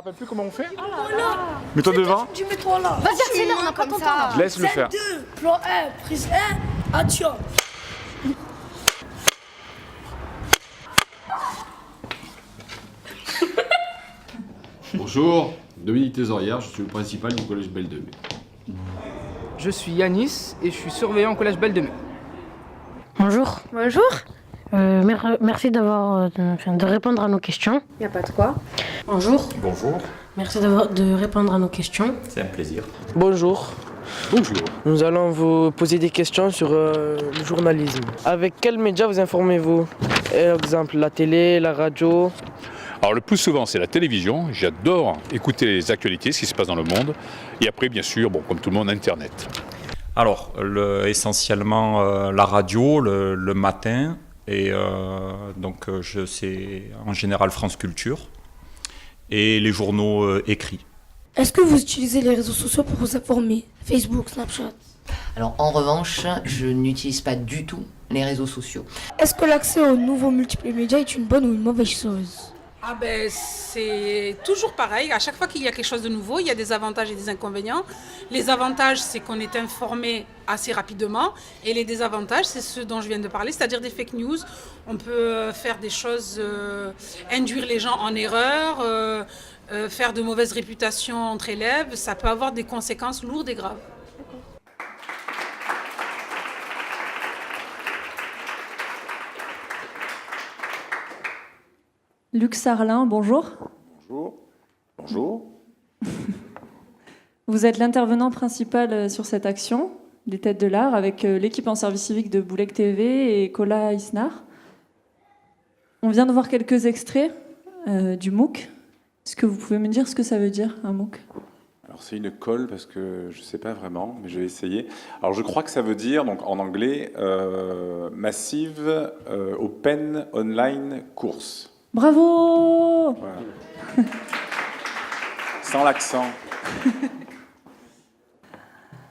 rappelles plus comment on fait? Voilà. Mets-toi devant. Tu mets-toi là. Vas-y, accélère, on a pas ton temps. Je laisse le faire. 2, plan 1, prise 1, action. Bonjour, Dominique Thésorière, je suis le principal du collège Belle de Mai. Je suis Yanis et je suis surveillant au collège Belle de Mai. Bonjour. Bonjour. Merci de répondre à nos questions. Y a pas de quoi. Bonjour. Bonjour, Merci de répondre à nos questions. c'est un plaisir. Bonjour. Bonjour. Nous allons vous poser des questions sur le journalisme. Avec quels médias vous informez-vous? Exemple, la télé, la radio. Alors le plus souvent c'est la télévision, j'adore écouter les actualités, ce qui se passe dans le monde, et après bien sûr, bon, comme tout le monde, Internet. Alors, essentiellement la radio le matin, et c'est en général France Culture, et les journaux écrits. Est-ce que vous utilisez les réseaux sociaux pour vous informer? Facebook, Snapchat. Alors en revanche, je n'utilise pas du tout les réseaux sociaux. Est-ce que l'accès aux nouveaux multiples médias est une bonne ou une mauvaise chose? Ah ben c'est toujours pareil, à chaque fois qu'il y a quelque chose de nouveau, il y a des avantages et des inconvénients. Les avantages, c'est qu'on est informé assez rapidement, et les désavantages, c'est ce dont je viens de parler, c'est-à-dire des fake news. On peut faire des choses, induire les gens en erreur, faire de mauvaises réputations entre élèves, ça peut avoir des conséquences lourdes et graves. Luc Sarlin, bonjour. Bonjour. Bonjour. Vous êtes l'intervenant principal sur cette action, des Têtes de l'Art, avec l'équipe en service civique de Boulek TV et Kola Isnar. On vient de voir quelques extraits du MOOC. Est-ce que vous pouvez me dire ce que ça veut dire, un MOOC? Alors c'est une colle parce que je ne sais pas vraiment, mais je vais essayer. Alors je crois que ça veut dire, donc en anglais, Massive Open Online Course. Bravo! Voilà. Sans l'accent.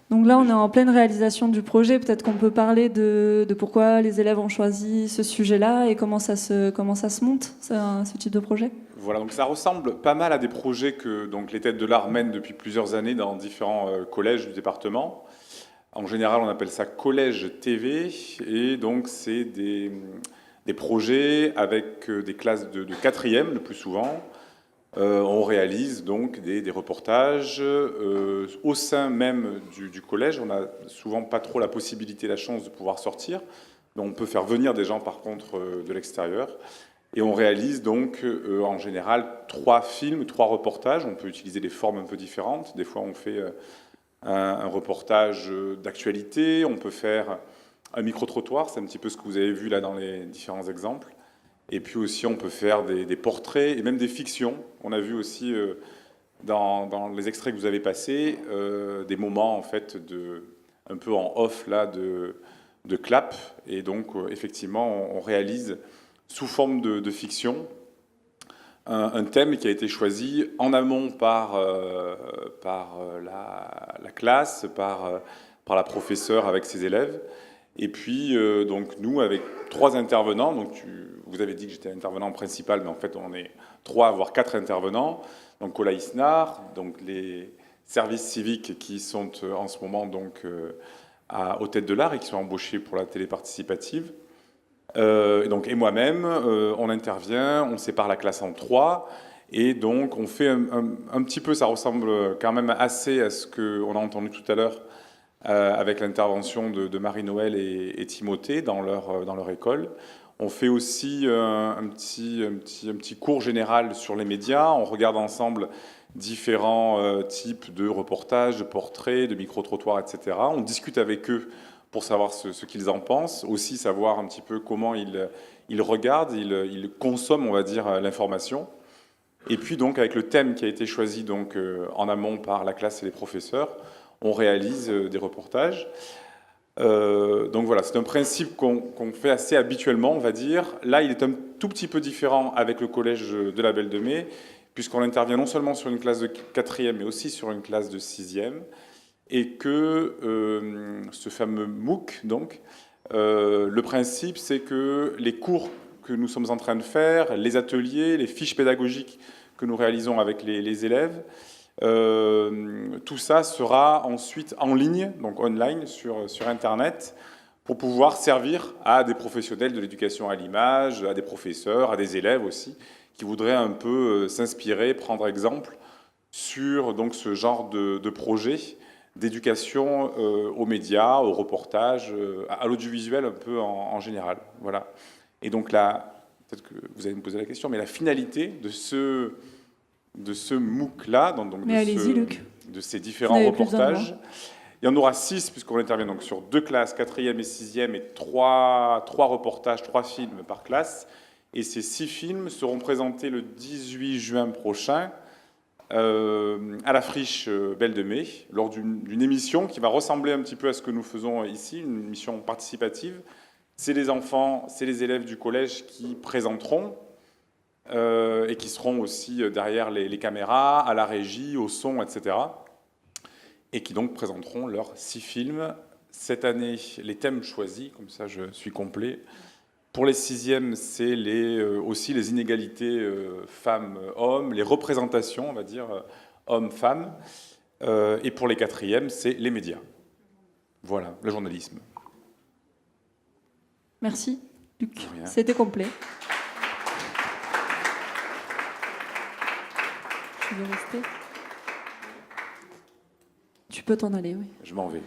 Donc là, on est en pleine réalisation du projet. Peut-être qu'on peut parler de pourquoi les élèves ont choisi ce sujet-là et comment ça se monte, ce type de projet. Voilà, donc ça ressemble pas mal à des projets que donc, les Têtes de l'Art mènent depuis plusieurs années dans différents collèges du département. En général, on appelle ça Collège TV, et donc c'est des projets avec des classes de 4e le plus souvent. On réalise donc des reportages au sein même du collège. On n'a souvent pas trop la possibilité, la chance de pouvoir sortir, mais on peut faire venir des gens par contre de l'extérieur. Et on réalise donc en général 3 films, 3 reportages. On peut utiliser des formes un peu différentes. Des fois on fait un reportage d'actualité, on peut faire un micro-trottoir, c'est un petit peu ce que vous avez vu là dans les différents exemples. Et puis aussi, on peut faire des portraits et même des fictions. On a vu aussi dans les extraits que vous avez passés des moments en fait un peu en off là de clap. Et donc effectivement, on réalise sous forme de fiction un thème qui a été choisi en amont par la classe, par la professeure avec ses élèves. Et puis, donc, nous, avec 3 intervenants, donc vous avez dit que j'étais intervenant principal, mais en fait, on est 3, voire 4 intervenants. Donc, Kola Isnar, donc les services civiques qui sont en ce moment donc, aux Têtes de l'Art et qui sont embauchés pour la télé participative. Et moi-même, on intervient, on sépare la classe en 3. Et donc, on fait un petit peu, ça ressemble quand même assez à ce qu'on a entendu tout à l'heure, avec l'intervention de Marie-Noël et Timothée dans leur école. On fait aussi un petit cours général sur les médias. On regarde ensemble différents types de reportages, de portraits, de micro-trottoirs, etc. On discute avec eux pour savoir ce qu'ils en pensent, aussi savoir un petit peu comment ils regardent, ils consomment, on va dire, l'information. Et puis donc avec le thème qui a été choisi donc, en amont par la classe et les professeurs, on réalise des reportages. Donc voilà, c'est un principe qu'on fait assez habituellement, on va dire. Là, il est un tout petit peu différent avec le collège de la Belle de Mai, puisqu'on intervient non seulement sur une classe de 4e, mais aussi sur une classe de 6e, et que ce fameux MOOC, donc, le principe, c'est que les cours que nous sommes en train de faire, les ateliers, les fiches pédagogiques que nous réalisons avec les élèves. Tout ça sera ensuite en ligne, donc online, sur Internet, pour pouvoir servir à des professionnels de l'éducation à l'image, à des professeurs, à des élèves aussi, qui voudraient un peu s'inspirer, prendre exemple sur donc, ce genre de projet d'éducation aux médias, aux reportages, à l'audiovisuel un peu en général. Voilà. Et donc là, peut-être que vous allez me poser la question, mais la finalité de ce MOOC-là, donc Mais allez-y, Luc. de ces différents reportages, il y en aura 6 puisqu'on intervient donc sur 2 classes, 4e et 6e, et 3 reportages, 3 films par classe. Et ces 6 films seront présentés le 18 juin prochain à la Friche Belle de Mai, lors d'une émission qui va ressembler un petit peu à ce que nous faisons ici, une émission participative. C'est les enfants, c'est les élèves du collège qui présenteront et qui seront aussi derrière les caméras, à la régie, au son, etc. Et qui donc présenteront leurs 6 films. Cette année, les thèmes choisis, comme ça je suis complet. Pour les 6e, c'est aussi les inégalités femmes-hommes, les représentations, on va dire, hommes-femmes. Et pour les 4e, c'est les médias. Voilà, le journalisme. Merci, Luc. C'était complet. Tu veux rester ? Tu peux t'en aller, oui. Je m'en vais.